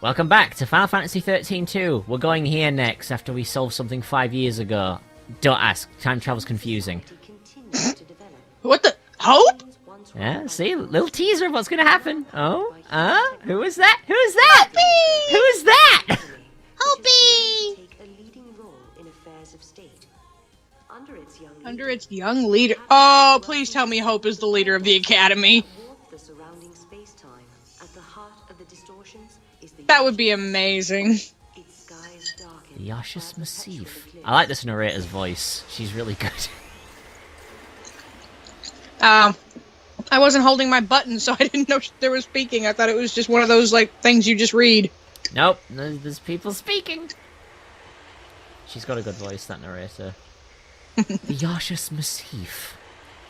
Welcome back to Final Fantasy XIII-2. We're going here next after we solved something 5 years ago. Don't ask. Time travel's confusing. What the? Hope? Yeah, see? Little teaser of what's gonna happen. Oh? Who is that? Who is that? Hopi! Who is that? Hopi! Under its young leader. Oh, please tell me Hope is the leader of the Academy. That would be amazing. Yasha's Massif. I like this narrator's voice. She's really good. I wasn't holding my button, so I didn't know they were speaking. I thought it was just one of those, like, things you just read. Nope, there's people speaking. She's got a good voice, that narrator. The Yasha's Massif.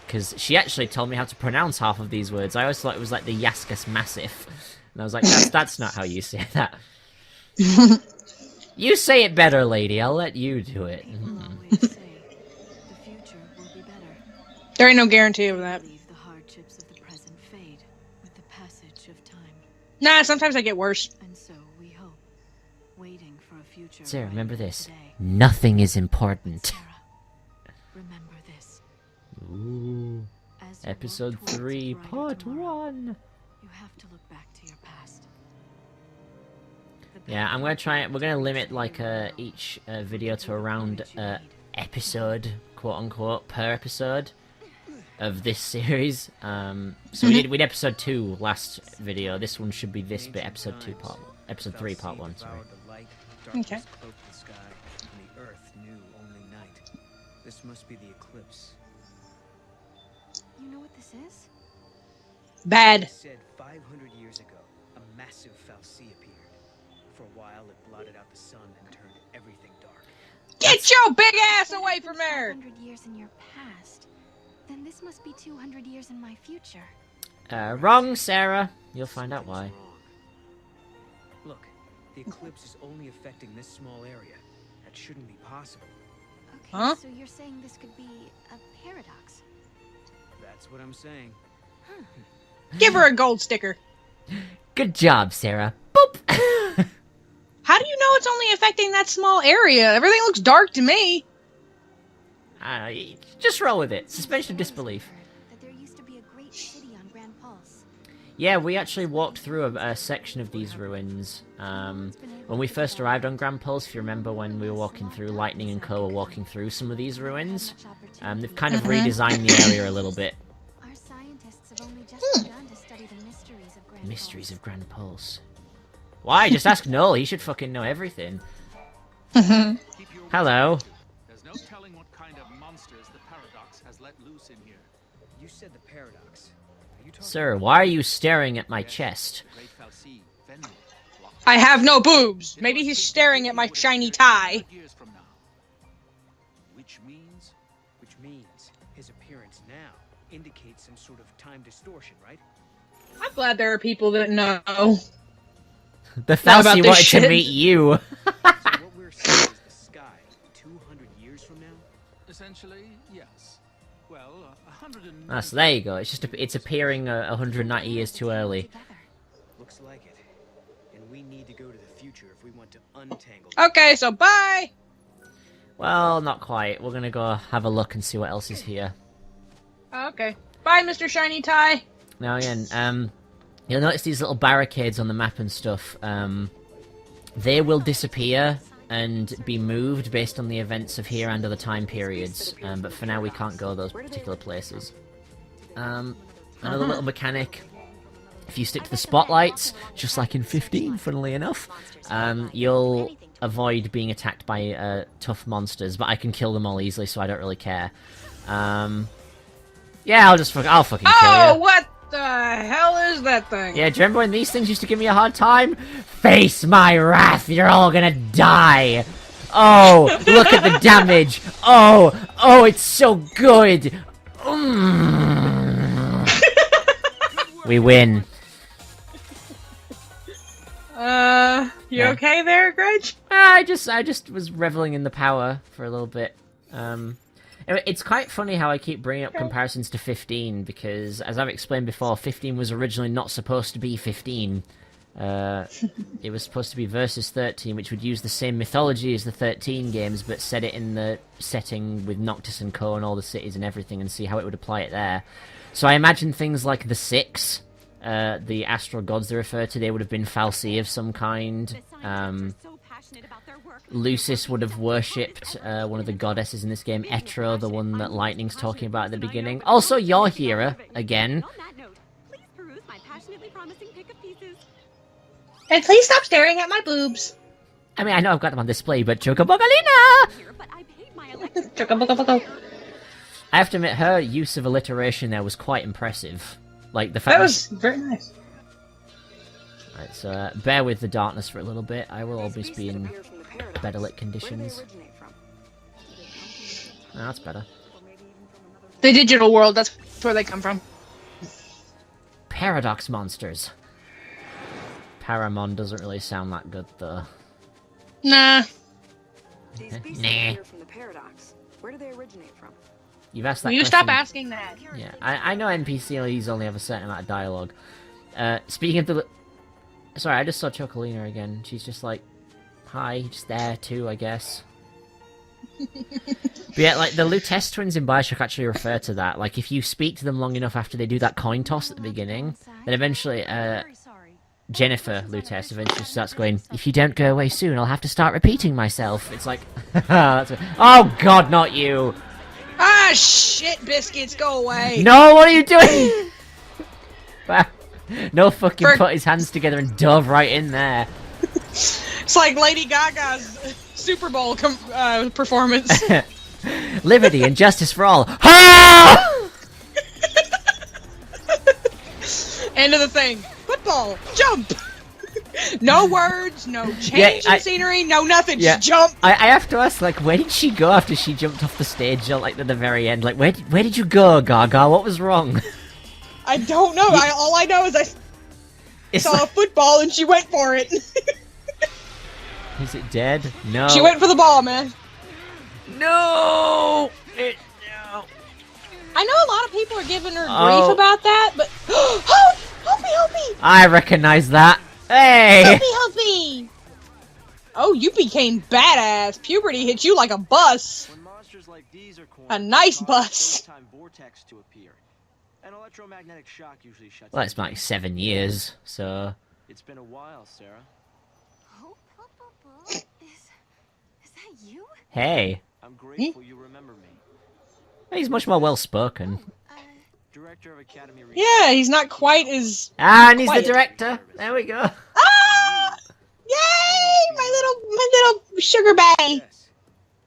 Because she actually told me how to pronounce half of these words. I always thought it was like the Yaskas Massif. And I was like, that's not how you say that. You say it better, lady. I'll let you do it. There ain't no guarantee of that. Nah, sometimes I get worse. And so we hope, waiting for a future. Sarah, remember this. Nothing is important. Sarah, remember this. Ooh. Episode 3, Part 1. You have to look back to your past. Yeah, we're gonna limit like each video to around episode, quote unquote, per episode of this series. So we did episode 2 last video. This one should be this bit, episode 3 part 1, sorry. Okay. This must be the eclipse. You know what this is? Bad. Said 500 years ago, a massive fal'Cie appeared. For a while, it blotted out the sun and turned everything dark. Get your big ass away from there! 200 years in your past. Then this must be 200 years in my future. Wrong, Sarah. You'll find out why. Look, the eclipse is only affecting this small area. That shouldn't be possible. Okay, Huh? so you're saying this could be a paradox. That's what I'm saying. Huh. Give her a gold sticker. Good job, Sarah. Boop! How do you know it's only affecting that small area? Everything looks dark to me. Just roll with it. Suspension of disbelief. That there used to be a great city on Grand Pulse. Yeah, we actually walked through a section of these ruins. When we first arrived on Grand Pulse, if you remember when we were walking through, Lightning and Co were walking through some of these ruins. They've kind of redesigned the area a little bit. Our scientists have only just begun to study the mysteries of Grand Mysteries Pulse. of Grand Pulse. Why? Just ask Noel. He should fucking know everything. Hello. There's no telling what kind of monsters the paradox has let loose in here. You said the paradox. Are you talking Sir, why are you staring at my chest? Great fal'Cie, Venue, I have no boobs. Maybe he's staring at my shiny tie. years from now. Which means his appearance now indicates some sort of time distortion, right? I'm glad there are people that know. The Know about fal'Cie this wanted to shit. meet you. So what we're seeing is the sky 200 years from now? Essentially, yes. Well, 100 Ah, so there you go. It's appearing 190 years too early. Looks like it. And we need to go to the future if we want to untangle. Okay, so bye. Well, not quite. We're gonna go have a look and see what else is here. Okay. Bye, Mr. Shiny Tie. Now again, you'll notice these little barricades on the map and stuff. They will disappear and be moved based on the events of here and other time periods. But for now, we can't go those particular places. Another little mechanic. If you stick to the spotlights, just like in 15, funnily enough, you'll avoid being attacked by tough monsters. But I can kill them all easily, so I don't really care. Yeah, I'll fucking kill you. Oh, what the hell is that thing? Yeah, do you remember when these things used to give me a hard time? Face my wrath, you're all gonna die! Oh, look at the damage! Oh, it's so good! We win. You Yeah. okay there, Gretch? I just was reveling in the power for a little bit. It's quite funny how I keep bringing up comparisons to 15, because, as I've explained before, 15 was originally not supposed to be 15. It was supposed to be Versus 13, which would use the same mythology as the 13 games, but set it in the setting with Noctis and Co. and all the cities and everything, and see how it would apply it there. So I imagine things like the Six, the astral gods they refer to, they would have been fal'Cie of some kind. Lucis would have worshipped one of the goddesses in this game, Etro, the one that Lightning's talking about at the beginning. Also, you're here again. And please stop staring at my boobs. I mean, I know I've got them on display, but Chocobogalina! Chocobogo. I have to admit, her use of alliteration there was quite impressive. Like, the fact That was very nice. Right, so bear with the darkness for a little bit. I will always be in better lit conditions. Oh, that's better. The digital world, that's where they come from. Paradox monsters. Paramon doesn't really sound that good, though. Nah. These species Nah. appear from the paradox. Where do they originate from? You've asked that Will you question. stop asking that? Yeah, I know NPCs only have a certain amount of dialogue. Speaking of the... Sorry, I just saw Chocolina again. She's just like, hi, just there too, I guess. But yeah, like, the Lutece twins in Bioshock actually refer to that. Like, if you speak to them long enough after they do that coin toss at the beginning, then eventually, Jennifer Lutece eventually starts going, if you don't go away soon, I'll have to start repeating myself. It's like, oh god, not you! Ah, shit, biscuits, go away. No, what are you doing? No fucking put his hands together and dove right in there. It's like Lady Gaga's Super Bowl performance. Liberty and justice for all. Ha! End of the thing. Football. Jump. No words, no change in scenery, no nothing. Yeah. Just jump. I have to ask, like, where did she go after she jumped off the stage, like, at the very end? Like, where did you go, Gaga? What was wrong? I don't know. All I know is I saw a football and she went for it. Is it dead? No. She went for the ball, man. No! I know a lot of people are giving her grief about that, but help me! I recognize that. Hey! Help me! Oh, you became badass. Puberty hit you like a bus. When monsters like these are cornered, A nice cause bus. space-time vortex to appear. An electromagnetic shock usually shuts Well, it's them like 7 years, so... down. It's been a while, Sarah. Is that you? Hey. I'm grateful you remember me. He's much more well-spoken. Director of Academy Research. Yeah, he's not quite as... And he's Quiet. the director. There we go. Ah! Yay! My little sugar baby. Yes.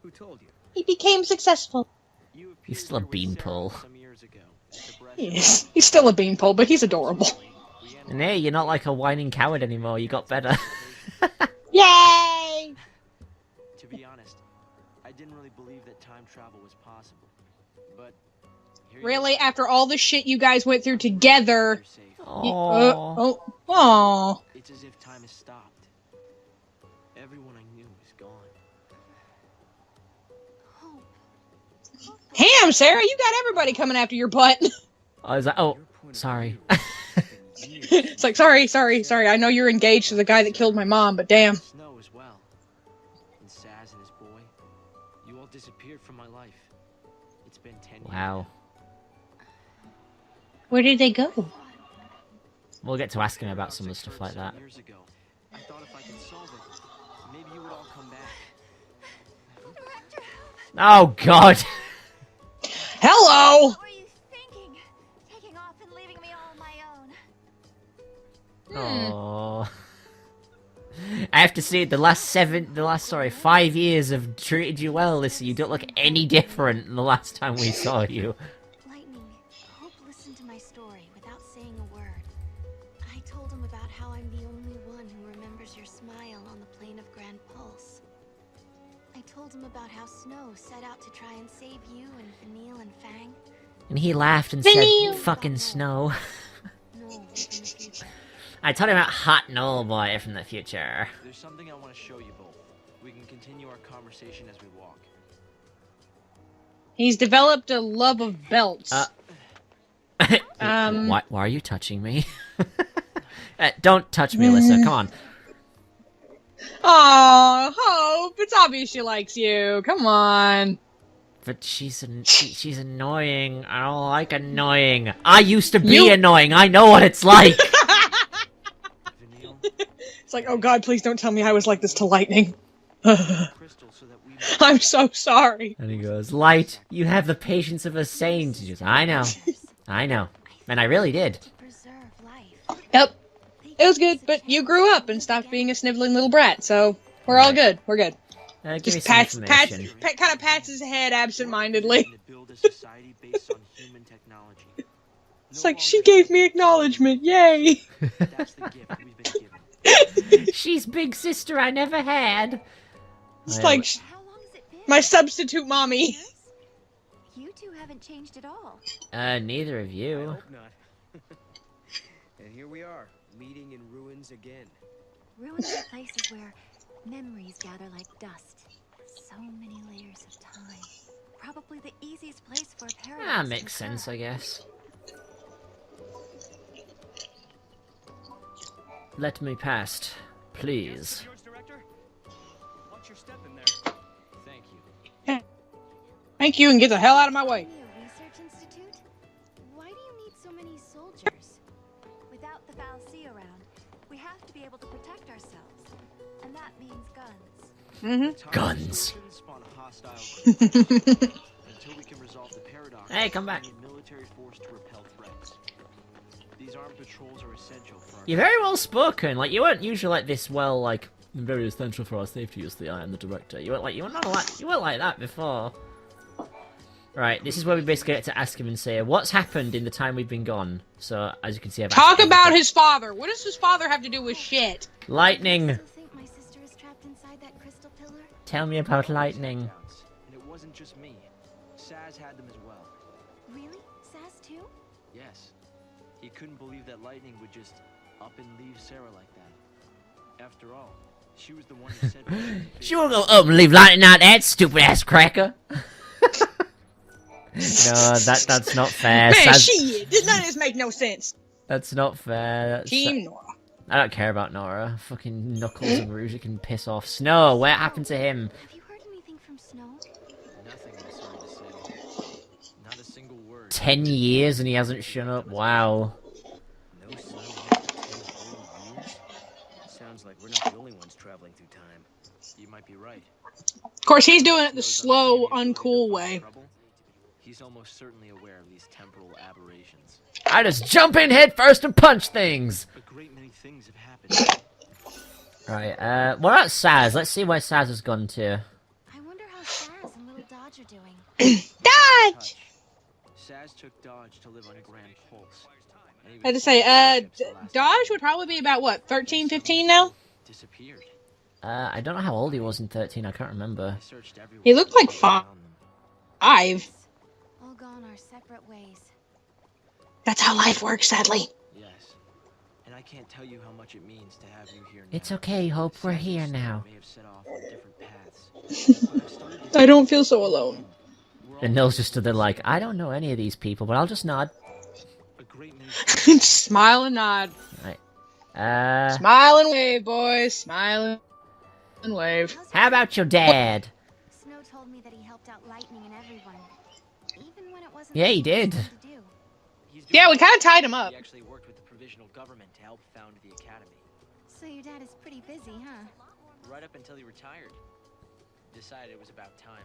Who told you? He became successful. You He's appeared still a here with beanpole. Sarah some years ago. The breath He of is. He's still a beanpole, but he's adorable. we And hey, you're not like a whining coward anymore. You got better. Yay! To be honest, I didn't really believe that time travel was possible. But here you Really? are. After all the shit you guys went through together... You're safe. Aww. It's as if time has stopped. Everyone I knew is gone. Damn, Sarah, you got everybody coming after your butt. I was like, oh, Your point of sorry. view has been years. It's like, sorry. I know you're engaged to the guy that killed my mom, but damn. Snow as well. And Saz and his boy. You all disappeared from my life. It's been 10 years. Wow. Where did they go? We'll get to asking about some of the stuff like that. Years ago. I thought if I could solve it, maybe you would all come back. Oh, God. Hello! What were you thinking? Taking off and leaving me all on my own. Oh. I have to say, the last 5 years have treated you well, Lissy. You don't look any different than the last time we saw you. Lightning, Hope listened to my story without saying a word. I told him about how I'm the only one who remembers your smile on the plane of Grand Pulse. I told him about how Snow set out to try and save you and Vanille and Fang. And he laughed and Vanille. said, fucking Snow. No, in the future. I told him about Hot Null Boy from the future. There's something I want to show you both. We can continue our conversation as we walk. He's developed a love of belts. Why are you touching me? Don't touch me, Alyssa. Come on. Aw, Hope. It's obvious she likes you. Come on. But she's annoying. I don't like annoying. I used to be annoying. I know what it's like. It's like, oh god, please don't tell me I was like this to Lightning. I'm so sorry. And he goes, Light, you have the patience of a saint. She goes, I know. I know. And I really did. Yep. It was good, but you grew up and stopped being a sniveling little brat, so we're all good. We're good. Give me Just some kind information. of pats his head absentmindedly. It's like, she gave me acknowledgement, yay! She's big sister I never had. It's like, my substitute mommy. You two haven't changed at all. Neither of I you. hope not. And here we are, meeting in ruins again. Ruins are places where memories gather like dust. So many layers of time. Probably the easiest place for a paradox. Ah, makes sense, I guess. Let me past, please. Yours, Director? Watch your step in there. Thank you. Thank you, and get the hell out of my way. A research institute? Why do you need so many soldiers? Without the Fal'Cie around, we have to be able to protect ourselves. And that means guns. Guns. Spawn a hostile crew. Until we can resolve the paradox, Hey, come back. we need military force to repel threats. These armed patrols are essential for our You're very well spoken. Like, you weren't usually like this well, like, very essential for our safety as I am the director. You weren't like that before. Right, this is where we basically get to ask him and say, what's happened in the time we've been gone? So, as you can see, I've asked Talk him about the- his father. What does his father have to do with shit? Lightning! You think my sister is trapped inside that crystal pillar? Tell me about lightning. And it wasn't just me. Saz had them as well. Really? Saz too? Yes. He couldn't believe that Lightning would just up and leave Sarah like that. After all, she was the one who said... She won't go up and leave lightning out that stupid ass cracker. No, that's not fair. Man, Saz- shit. None of this make no sense. That's not fair. That's Team Nora. I don't care about Nora. Fucking Knuckles and Rouge can piss off. Snow, what happened to him? Have you heard anything from Snow? Nothing, I'm sorry to say. Not a single word. 10 years and he hasn't shown up. Wow. No sign yet for 10 whole years? Sounds like we're not the only ones traveling through time. You might be right. Of course, he's doing it the slow, uncool way. He's almost certainly aware of these temporal aberrations. I just jump in head first and punch things. A great many things have happened. Right, what about Saz? Let's see where Saz has gone to. I wonder how Saz and little Dodge are doing. Dodge! Saz took Dodge to live on Grand Pulse. And he I had to was say, ships the last Dodge time would probably be about, what, 13, 15 now? disappeared. I don't know how old he was in 13, I can't remember. I searched everywhere. He looked like but found them. 5. All gone our separate ways. That's how life works, sadly. Yes. And I can't tell you how much it means to have you here now. It's okay, Hope, we're here now. May have set off on different paths. But I've started to I don't feel so alone. we're And all Nils just stood there like, I don't know any of these people, but I'll just nod. a great many Smile and nod. Right. Smile and wave, boys. Smile and wave. How's How about your dad? Snow told me that he helped out Lightning and everyone. Even when it wasn't Yeah, he the right did. thing to do. He's doing Yeah, we well. kind of tied him up. He actually worked with the provisional government to help found the academy. So your dad is pretty busy, huh? Right up until he retired. Decided it was about time.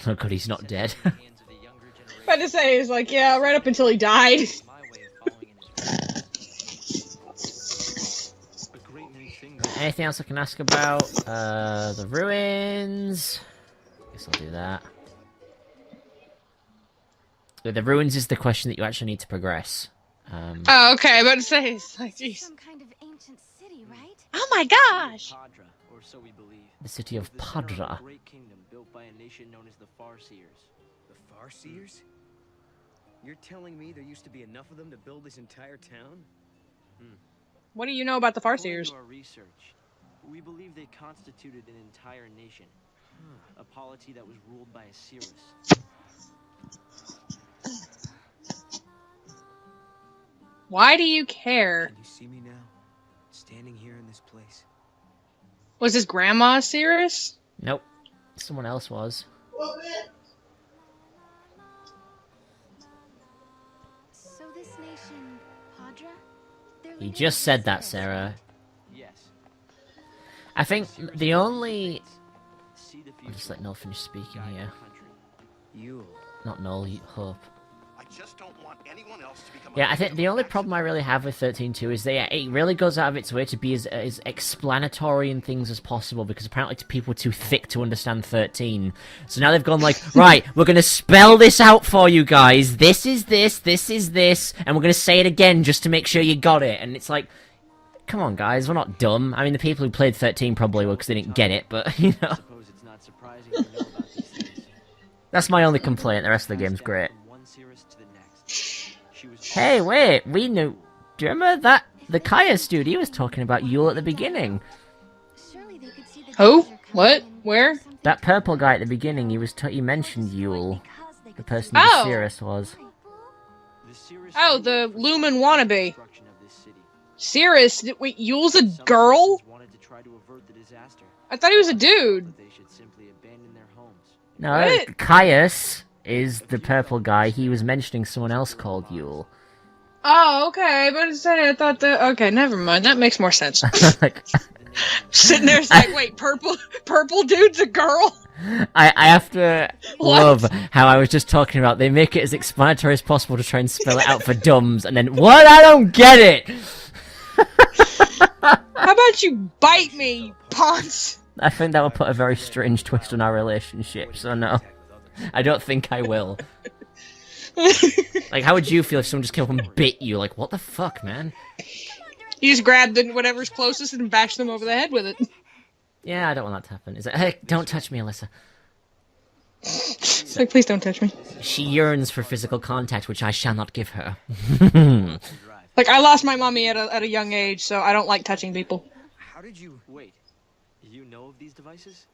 Oh god, he's not Set dead. it in the hands of the younger generation. About to say, he's like, yeah, right up until he died. It's my way of following in his footsteps. A great many things. Anything else I can ask about? The ruins. Guess I'll do that. The ruins is the question that you actually need to progress. Oh, okay, about to say, it's like, jeez. Some kind of ancient city, right? Oh my gosh! Padra, or so we believe. The city of The center of Padra. a great kingdom built by a nation known as the Farseers. The Farseers? You're telling me there used to be enough of them to build this entire town? What do you know about the According Farseers? to our research, we believe they constituted an entire nation. A polity that was ruled by a Cirrus. Why do you care? Can you see me now? Was his grandma Cirrus? Nope. Someone else was. So this nation, Padra? Their You leader just was said that, Cirrus. Sarah. Yes. I think the only... See the I'll future. just let Noel finish speaking Guide here. the country. You. Not Noel, Hope. I just don't want anyone else to become Yeah, I think the only problem I really have with 13.2 is that it really goes out of its way to be as explanatory in things as possible, because apparently people are too thick to understand 13. So now they've gone like, right, we're going to spell this out for you guys. This is this is this, and we're going to say it again just to make sure you got it. And it's like, come on, guys, we're not dumb. I mean, the people who played 13 probably were because they didn't get it, but, you know. I suppose it's not surprising to know about these things. That's my only complaint. The rest of the game's great. From one Cirrus to the next. She was Hey, wait, we knew... Do you remember that? The Caius dude, he was talking about Yule at the beginning. Surely they could see the Who? danger coming What? and Where? do something That to purple guy at the beginning, he mentioned Yule. because they The could person see who Oh! Cirrus was. the Cirrus. Oh, the Lumen wannabe. Destruction of this city. Cirrus? Wait, Yule's a Some girl? citizens wanted to try to avert the disaster, I thought he was a dude. but they should simply abandon their homes. No, What? Caius is the purple guy. He was mentioning someone else called Yule. Oh, okay, but I thought that. Okay, never mind. That makes more sense. Like, Sitting there, it's like, wait, purple dude's a girl? I have to What? love how I was just talking about they make it as explanatory as possible to try and spell it out for dumbs, and then, what? I don't get it! How about you bite me, you ponce? I think that would put a very strange twist on our relationship, so no. I don't think I will. Like, how would you feel if someone just came up and bit you? Like, what the fuck, man? You just grab whatever's closest and bash them over the head with it. Yeah, I don't want that to happen. Is it? Hey, don't touch me, Alyssa. It's like, please don't touch me. She yearns for physical contact, which I shall not give her. Like, I lost my mommy at a young age, so I don't like touching people. How did you wait? You know of these devices?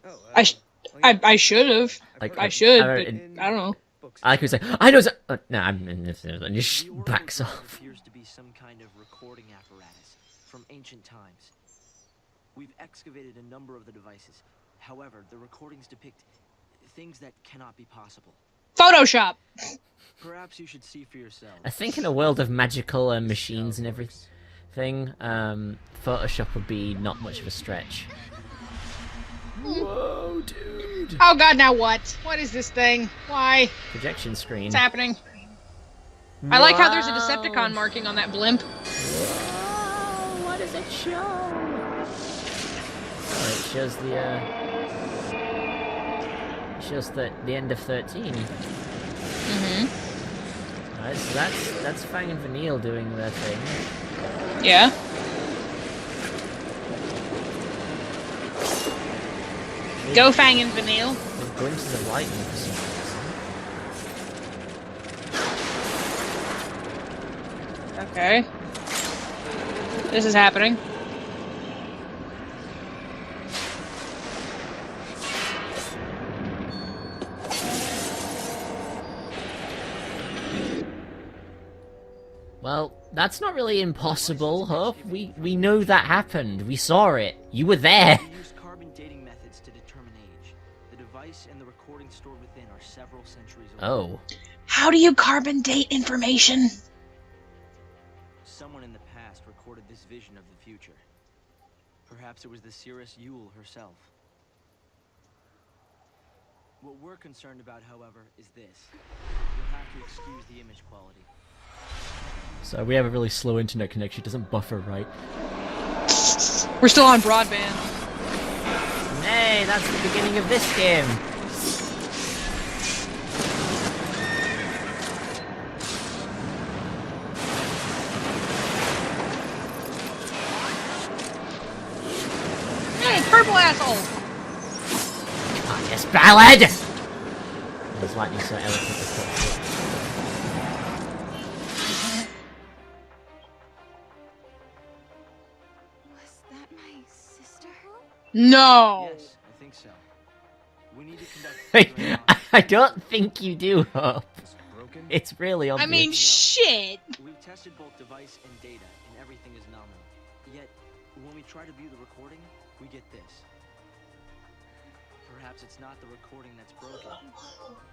Oh, I should have. Like, I should, I- but I don't know. I like who's like, I know. No, and just The order backs itself off. appears to be some kind of recording apparatus from ancient times. We've excavated a number of the devices. However, the recordings depict things that cannot be possible. Photoshop! Perhaps you should see for yourself. I think in a world of magical machines and everything, Photoshop would be not much of a stretch. Whoa, dude! Oh god, now what? What is this thing? Why? Projection screen. What's happening? I like how there's a Decepticon marking on that blimp. Whoa, what does it show? Oh, it shows the, it shows the end of 13. Mm-hmm. Alright, so that's Fang and Vanille doing their thing. Yeah. Go Fang and Vanille. There's glimpses of lightning for some reason. Okay. This is happening. Well, that's not really impossible, Hope. We know that happened. We saw it. You were there. We use carbon dating methods to determine age. The device and the recording stored within are several centuries old. Oh. How do you carbon date information? Someone in the past recorded this vision of the future. Perhaps it was the Cirrus Yule herself. What we're concerned about, however, is this. You'll have to excuse the image quality. So we have a really slow internet connection. It doesn't buffer right. We're still on broadband. Hey, that's the beginning of this game. Hey, purple asshole! Ah, yes, ballad! There's lightning so eloquently put. Was that my sister? No! Yes, I think so. We need to conduct Hey, further I don't think you do, Hope. It's broken. It's really obvious. I mean, shit! We've tested both device and data, and everything is nominal. Yet, When we try to view the recording, we get this. Perhaps it's not the recording that's broken.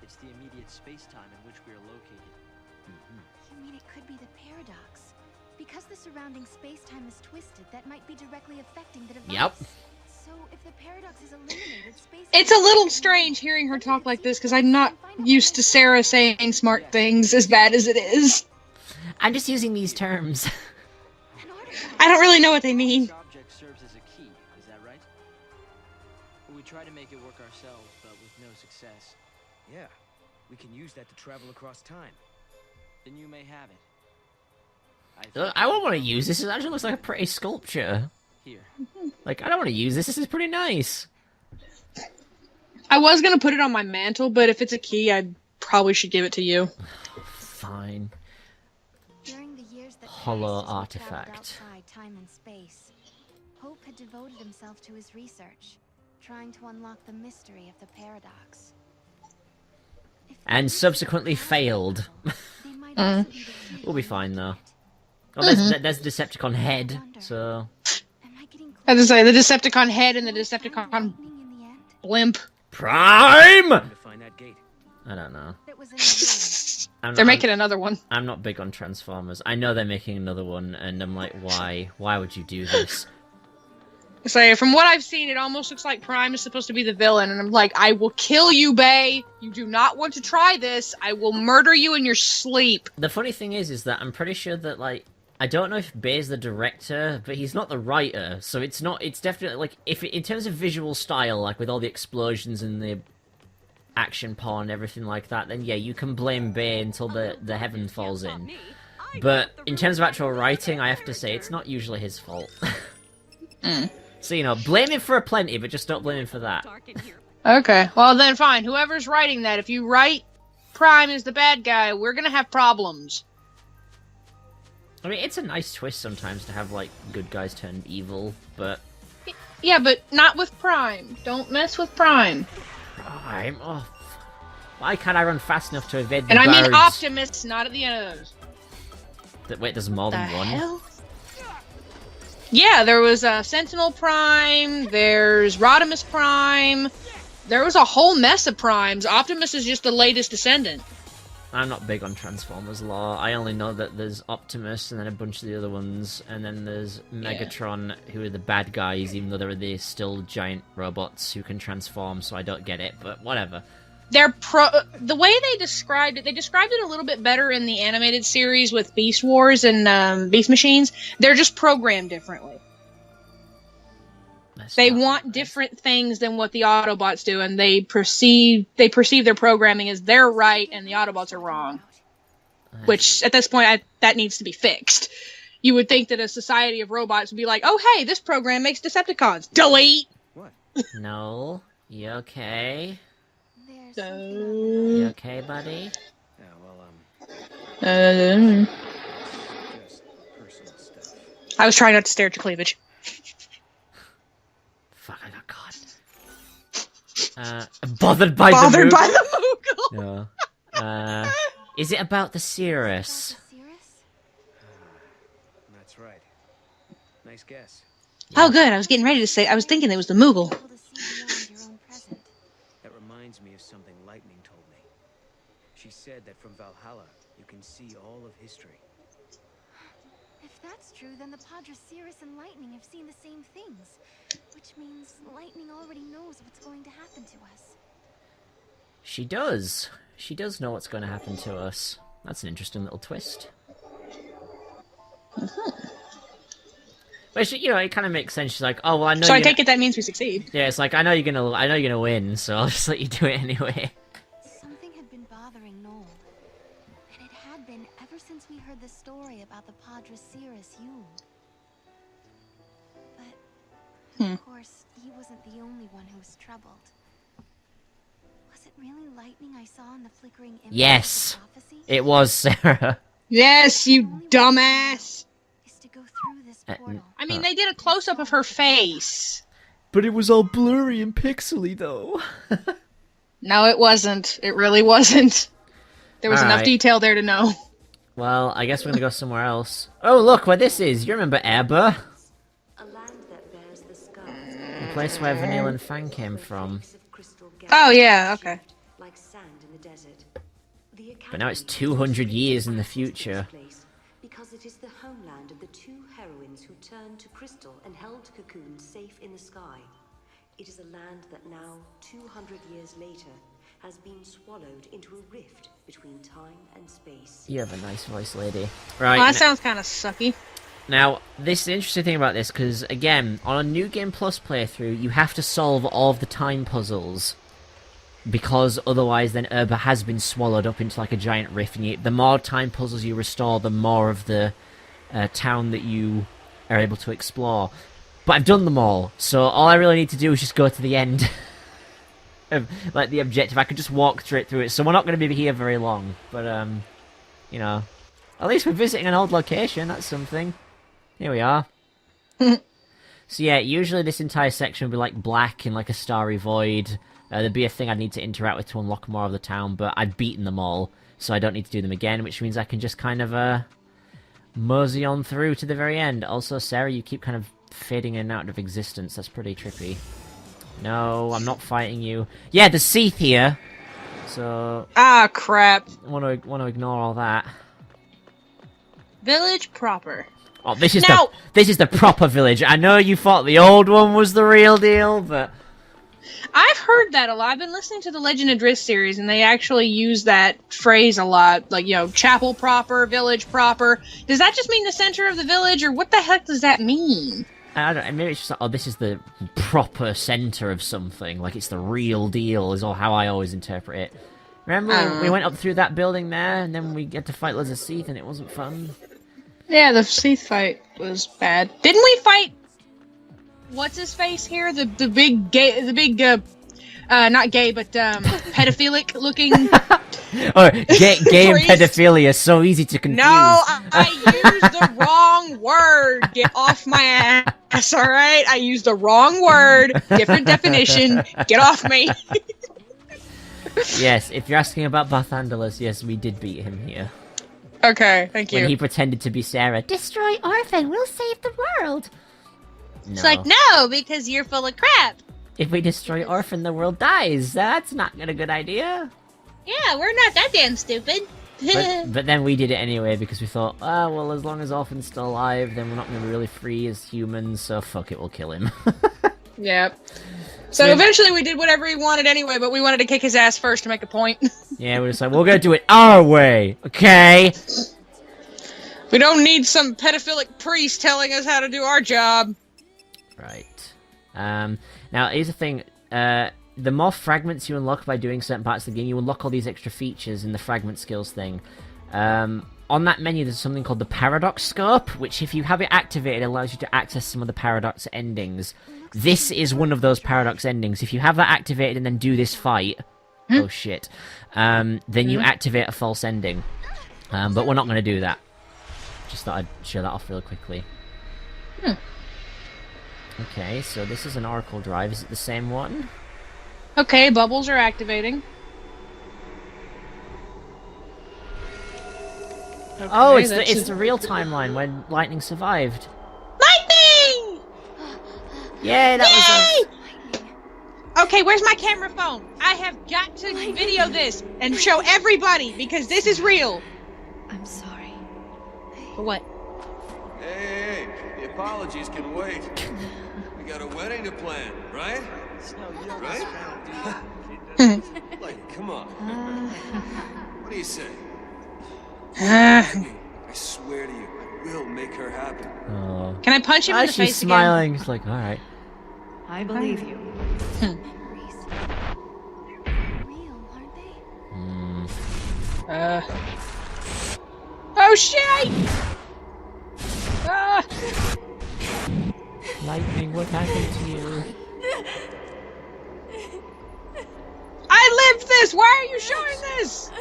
It's the immediate space-time in which we are located. You mean it could be the paradox? Because the surrounding space-time is twisted, that might be directly affecting the device. Yep. So if the paradox is eliminated, space. It's a little strange hearing her talk like this because I'm not used to Sarah saying smart things as bad as it is. I'm just using these terms. I don't really know what they mean. This object serves as a key, is that right? We try to make it work ourselves, but with no success. Yeah, we can use that to travel across time. Then you may have it. I won't want to use this. It actually looks like a pretty sculpture. Here. Like, I don't want to use this. This is pretty nice. I was gonna put it on my mantle, but if it's a key, I probably should give it to you. Fine. During the years that Hollow passed as we traveled artifact. outside time and space, Hope had devoted himself to his research, trying to unlock the mystery of the paradox. If the And mystery subsequently was failed. they might also be the key We'll be to fine, though. unlock it. Oh, there's the Decepticon head, so... Am I getting I was close? gonna say, the Decepticon head and the Decepticon Lightning in the end? blimp. Prime! Time to find that gate. I don't know. That was in the room. They're making another one. I'm not big on Transformers. I know they're making another one, and I'm like, why? Why would you do this? So from what I've seen, it almost looks like Prime is supposed to be the villain, and I'm like, I will kill you, Bay. You do not want to try this. I will murder you in your sleep. The funny thing is that I'm pretty sure that, like, I don't know if Bay's the director, but he's not the writer, so it's definitely, like, in terms of visual style, like, with all the explosions and the action porn and everything like that, then yeah, you can blame Bay until the heaven falls in. But in terms of actual writing, I have to say, it's not usually his fault. So, you know, blame him for plenty, but just don't blame him for that. Okay, well then fine. Whoever's writing that, if you write Prime is the bad guy, we're gonna have problems. I mean, it's a nice twist sometimes to have, like, good guys turn evil, but... Yeah, but not with Prime. Don't mess with Prime. Prime? Oh, why can't I run fast enough to evade the And I mean birds? Optimus, not at the end of those. Wait, there's more than one? Hell? Yeah, there was Sentinel Prime, there's Rodimus Prime, there was a whole mess of Primes. Optimus is just the latest descendant. I'm not big on Transformers lore. I only know that there's Optimus and then a bunch of the other ones, and then there's Megatron, who are the bad guys, even though they're still giant robots who can transform, so I don't get it, but whatever. The way they described it a little bit better in the animated series with Beast Wars and Beast Machines. They're just programmed differently. They want different things than what the Autobots do, and they perceive their programming as they're right and the Autobots are wrong. Which, at this point, that needs to be fixed. You would think that a society of robots would be like, oh hey, this program makes Decepticons. Delete! What? No? You okay? There's So... You okay, buddy? Yeah, well, just personal stuff. I was trying not to stare at your cleavage. Fuck, I got caught. Bothered by Bothered the by the Moogle! No. Is it about the Cirrus? Cirrus? That's right. Nice guess. Oh good, I was getting ready to say, I was thinking it was the Moogle. Able to see beyond your own present. That reminds me of something Lightning told me. She said that from Valhalla, you can see all of history. If that's true, then the Padre Cirrus and Lightning have seen the same things. Which means Lightning already knows what's going to happen to us. She does. She does know what's going to happen to us. That's an interesting little twist. But she, you know, it kind of makes sense. She's like, "Oh well, I know." So I you're take it that means we succeed. Yeah, it's like I know you're gonna win, so I'll just let you do it anyway. Something had been bothering Noel. And it had been ever since we heard the story about the Padre Cirrus Yule. But, of course, he wasn't the only one who was troubled. Was it really lightning I saw in the flickering image Yes, of the prophecy? it was Sarah. Yes, you dumbass! Is to go through this portal. I mean, they did a close-up of her face. But it was all blurry and pixely, though. No, it wasn't. It really wasn't. There was enough Alright. detail there to know. Well, I guess we're gonna go somewhere else. Oh, look where this is. You remember Eber? A land place where Vanille and Fang came from. Oh yeah, okay. Like sand in the desert. But now it's 200 years in the future. Because it is the homeland of the two heroines who turned to crystal and held Cocoon safe in the sky. It is a land that now, 200 years later, has been swallowed into a rift between time and space. You have a nice voice, lady. Right. Well, that sounds kind of sucky. Now, this is the interesting thing about this, because, again, on a New Game Plus playthrough, you have to solve all of the time puzzles. Because otherwise, then Urba has been swallowed up into, like, a giant rift, and the more time puzzles you restore, the more of the town that you are able to explore. But I've done them all, so all I really need to do is just go to the end of, like, the objective. I could just walk straight through it, so we're not going to be here very long. But, you know, at least we're visiting an old location, that's something. Here we are. So yeah, usually this entire section would be like black in like a starry void. There'd be a thing I'd need to interact with to unlock more of the town, but I've beaten them all, so I don't need to do them again, which means I can just kind of mosey on through to the very end. Also, Sarah, you keep kind of fading in and out of existence. That's pretty trippy. No, I'm not fighting you. Yeah, there's Seath here, so... Ah, crap. I want to ignore all that. Village proper. Oh, this is the proper village. I know you thought the old one was the real deal, but I've heard that a lot. I've been listening to the Legend of Drift series, and they actually use that phrase a lot. Like, you know, chapel proper, village proper. Does that just mean the center of the village, or what the heck does that mean? I don't know. Maybe it's just like, oh, this is the proper center of something. Like, it's the real deal, is all how I always interpret it. Remember, we went up through that building there, and then we had to fight loads of Seath, and it wasn't fun? Yeah, the Seath fight was bad. Didn't we fight... What's his face here? The big gay... The big, not gay, but, pedophilic looking... Oh, gay and pedophilia, so easy to confuse. No, I used the wrong word. Get off my ass, alright? I used the wrong word. Different definition. Get off me. Yes, if you're asking about Barthandelus, yes, we did beat him here. Okay, thank you. When he pretended to be Sarah. Destroy Orphan, we'll save the world! No. It's like, no, because you're full of crap. If we destroy Orphan, the world dies. That's not a good idea. Yeah, we're not that damn stupid. But then we did it anyway, because we thought, ah, well, as long as Orphan's still alive, then we're not going to be really free as humans, so fuck it, we'll kill him. Yep. So eventually we did whatever he wanted anyway, but we wanted to kick his ass first to make a point. Yeah, we're just like, we're gonna do it our way, okay? We don't need some pedophilic priest telling us how to do our job. Right. Now, here's the thing. The more fragments you unlock by doing certain parts of the game, you unlock all these extra features in the fragment skills thing. On that menu, there's something called the Paradox Scope, which if you have it activated, allows you to access some of the Paradox endings. This is one of those Paradox endings. If you have that activated and then do this fight... Oh shit. Then you activate a false ending. But we're not going to do that. Just thought I'd show that off real quickly. Okay, so this is an Oracle Drive. Is it the same one? Okay, bubbles are activating. Okay, oh, it's the real timeline when Lightning survived. Lightning! Yeah, that was us. Okay, where's my camera phone? I have got to video this and show everybody because this is real. I'm sorry. For what? Hey, the apologies can wait. We got a wedding to plan, right? Right? Like, come on. What do you say? I swear to you, I will make her happy. Oh. Can I punch him in the face she's smiling. It's like, alright. I believe you. Memories. Real, aren't they? Oh shit! Lightning, what happened to you? I lived this! Why are you showing this?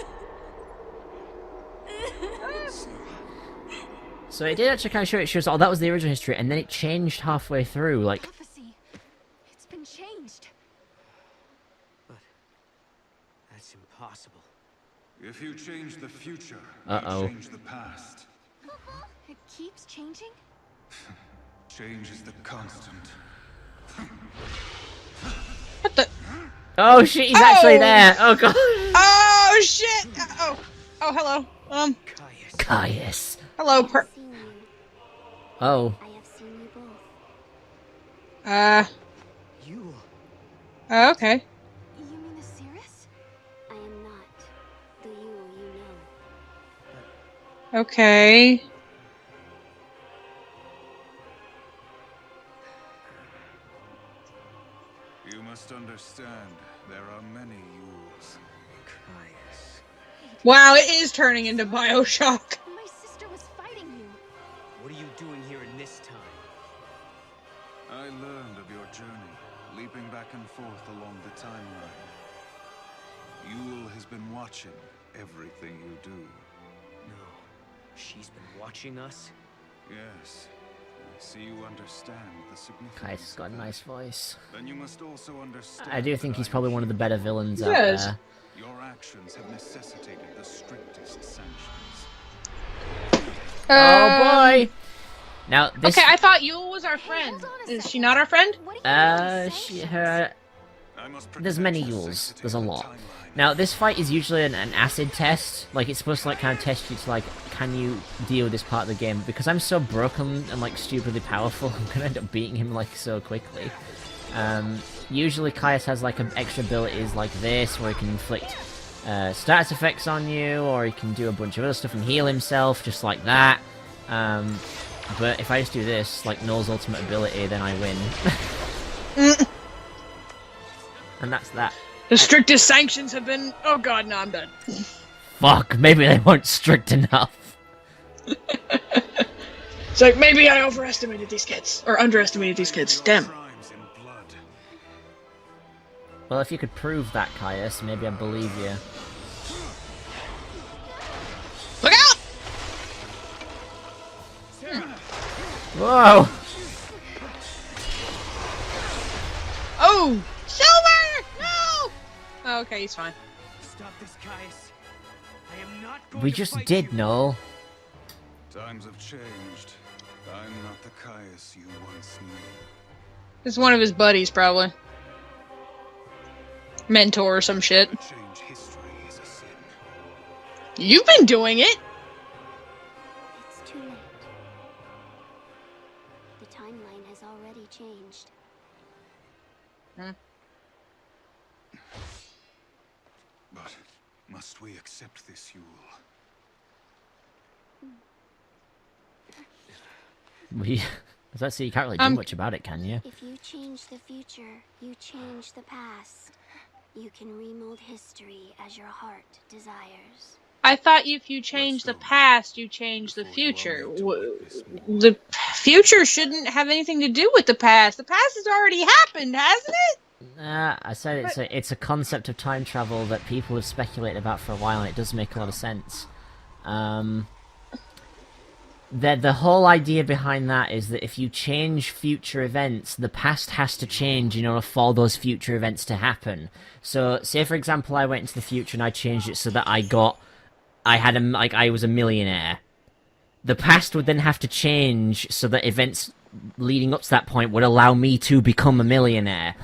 So it did actually kind of show it shows, oh, that was the original history, and then it changed halfway through, like... Prophecy. It's been changed. But... that's impossible. If you change the future, Uh-oh. you change the past. It keeps changing? Change is the constant. Oh shit, he's actually there! Oh god! Oh shit! Oh, hello. Caius. Hello, I have seen you. Oh. I have seen you both. You. Okay. You mean Osiris? I am not the you know. Okay. You must understand, there are many Yules. Caius. Wow, it is turning into Bioshock. My sister was fighting you. What are you doing here in this time? I learned of your journey, leaping back and forth along the timeline. Yule has been watching everything you do. No. She's been watching us? Yes. I see you understand the significance. Caius has got a nice voice. Then you must also understand. I do think that he's I probably am one of the here. better villains out Yes. there. Your actions have necessitated the strictest sanctions. Oh boy! Now this. Okay, I thought Yule was our friend. Is she not our friend? What do you mean her. I must There's protect many the Yules. sanctity There's a of the lot. timeline. Now this fight is usually an acid test. Like it's supposed to like kind of test you to like, can you deal with this part of the game? Because I'm so broken and like stupidly powerful, I'm gonna end up beating him like so quickly. Usually Caius has like extra abilities like this, where he can inflict status effects on you, or he can do a bunch of other stuff and heal himself, just like that. But if I just do this, like Null's ultimate ability, then I win. And that's that. The strictest sanctions have been. Oh god, no, I'm done. Fuck, maybe they weren't strict enough. It's like maybe I overestimated these kids or underestimated these kids. Damn. Crimes in blood. Well, if you could prove that, Caius, maybe I'd believe you. Look out! Whoa! Oh, Silver! No! Oh, okay, he's fine. Stop this, Caius. I am not going We to just fight did, you. Noel. Times have changed. I'm not the Caius you once knew. This is one of his buddies, probably. Mentor or some shit. To change history is a sin. You've been doing it! It's too late. The timeline has already changed. But must we accept this, Yule? As I see, you can't really do much about it, can you? If you change the future, you change the past. You can remold history as your heart desires. I thought if you change the past, you change the future. The future shouldn't have anything to do with the past. The past has already happened, hasn't it? I said it's a concept of time travel that people have speculated about for a while, and it does make a lot of sense. The whole idea behind that is that if you change future events, the past has to change in order for those future events to happen. So, say for example, I went into the future and I changed it so that I was a millionaire. The past would then have to change so that events leading up to that point would allow me to become a millionaire.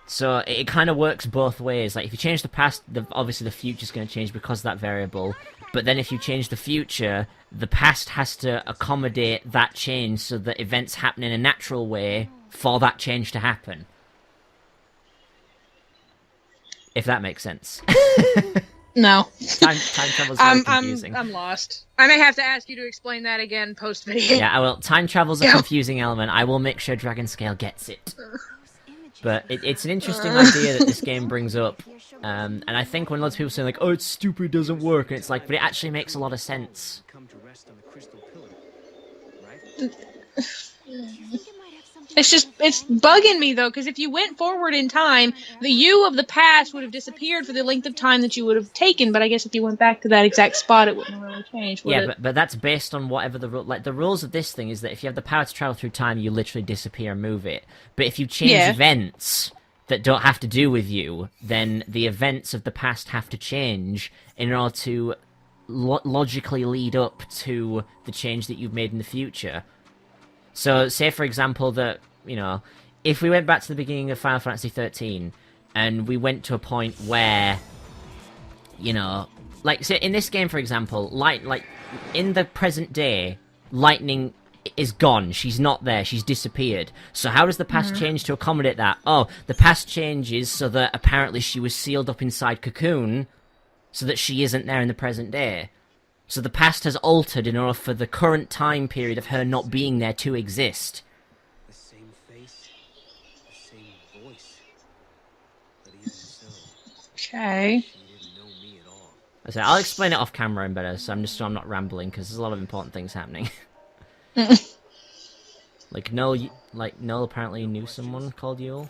So it kind of works both ways. Like if you change the past, obviously the future's going to change because of that variable. But then if you change the future, the past has to accommodate that change so that events happen in a natural way for that change to happen. If that makes sense. No. Time travel's very confusing. I'm lost. I may have to ask you to explain that again post-video. Yeah, I will. Time travel's a confusing element. I will make sure Dragonscale gets it. But it's an interesting idea that this game brings up. And I think when lots of people say like, oh, it's stupid, it doesn't work, and it's like, but it actually makes a lot of sense. Come to rest on the crystal pillar, right? It's bugging me though, because if you went forward in time, the you of the past would have disappeared for the length of time that you would have taken. But I guess if you went back to that exact spot, it wouldn't really change. Would it? But that's based on whatever the the rules of this thing is that if you have the power to travel through time, you literally disappear and move it. But if you change events that don't have to do with you, then the events of the past have to change in order to logically lead up to the change that you've made in the future. So, say for example that, you know, if we went back to the beginning of Final Fantasy XIII, and we went to a point where, you know, like, so in this game, for example, like, in the present day, lightning is gone. She's not there. She's disappeared. So how does the past change to accommodate that? Oh, the past changes so that apparently she was sealed up inside Cocoon so that she isn't there in the present day. So the past has altered in order for the current time period of her not being there to exist. The same face, the same voice. But even so, Okay. she didn't know me at all. I say, I'll explain it off camera and better, so I'm not rambling, because there's a lot of important things happening. Like Noel apparently knew someone called Yule.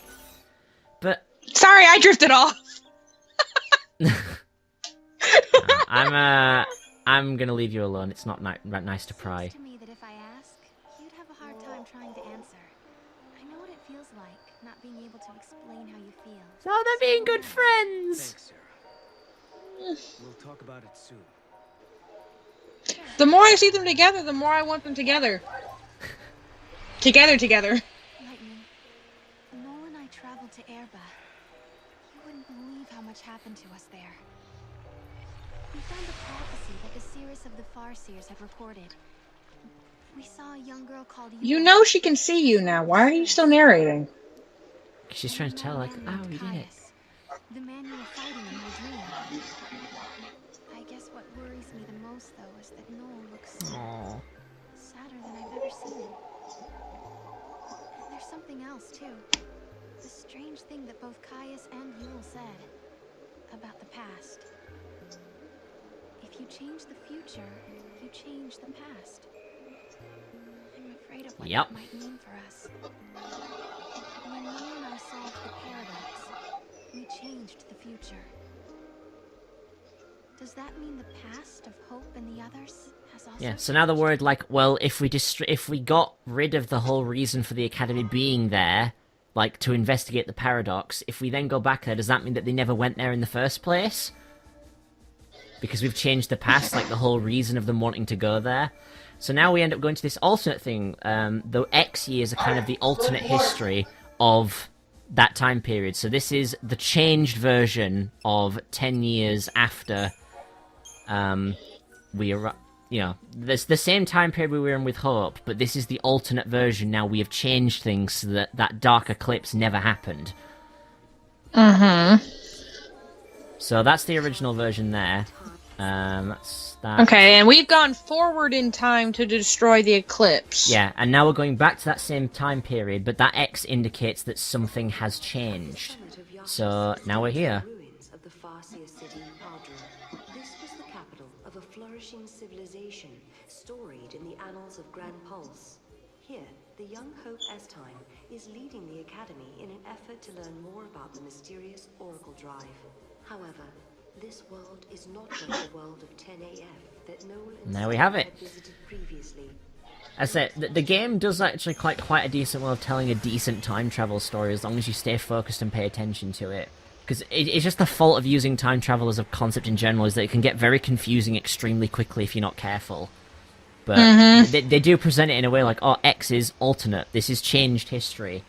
But Sorry, I drifted off. I'm gonna leave you alone. It's not nice to pry. To me that if I ask, you'd have a hard time trying to answer. I know what it feels like, not being able to explain how you feel. So they're being good friends. Thanks, Sarah. We'll talk about it soon. The more I see them together, the more I want them together. Together. Lightning, when Noel and I traveled to Erba, you wouldn't believe how much happened to us there. We found a prophecy that the seers of the Farseers had recorded. We saw a young girl called You know she can see you now. Why are you still narrating? She's trying to tell, like, oh, we did it. The man you were fighting in my dream. I guess what worries me the most, though, is that Noel looks Aww. sadder than I've ever seen him. And there's something else, too. The strange thing that both Caius and Yule said about the past. If you change the future, you change the past. I'm afraid of what that might mean for us. When Noel and I solved the paradox, we changed the future. Does that mean the past of Hope and the others has also... Yeah, so now the word, like, well, if we got rid of the whole reason for the Academy being there, like, to investigate the paradox, if we then go back there, does that mean that they never went there in the first place? Because we've changed the past, like, the whole reason of them wanting to go there. So now we end up going to this alternate thing. The X years are kind of the alternate history of that time period. So this is the changed version of 10 years after there's the same time period we were in with Hope, but this is the alternate version. Now we have changed things so that that dark eclipse never happened. So that's the original version there. That's that. Okay, and we've gone forward in time to destroy the eclipse. Yeah, and now we're going back to that same time period, but that X indicates that something has changed. So now we're here. Ruins of the Farseer city, Padra. This was the capital of a flourishing civilization, storied in the annals of Grand Pulse. Here, the young Hope Estime is leading the Academy in an effort to learn more about the mysterious Oracle Drive. However, this world is not like the world of 10AF that Noel and There we have it. had visited previously. I said, the game does actually quite a decent way of telling a decent time travel story as long as you stay focused and pay attention to it. Because it's just the fault of using time travel as a concept in general is that it can get very confusing extremely quickly if you're not careful. But they do present it in a way like, oh, X is alternate. This is changed history.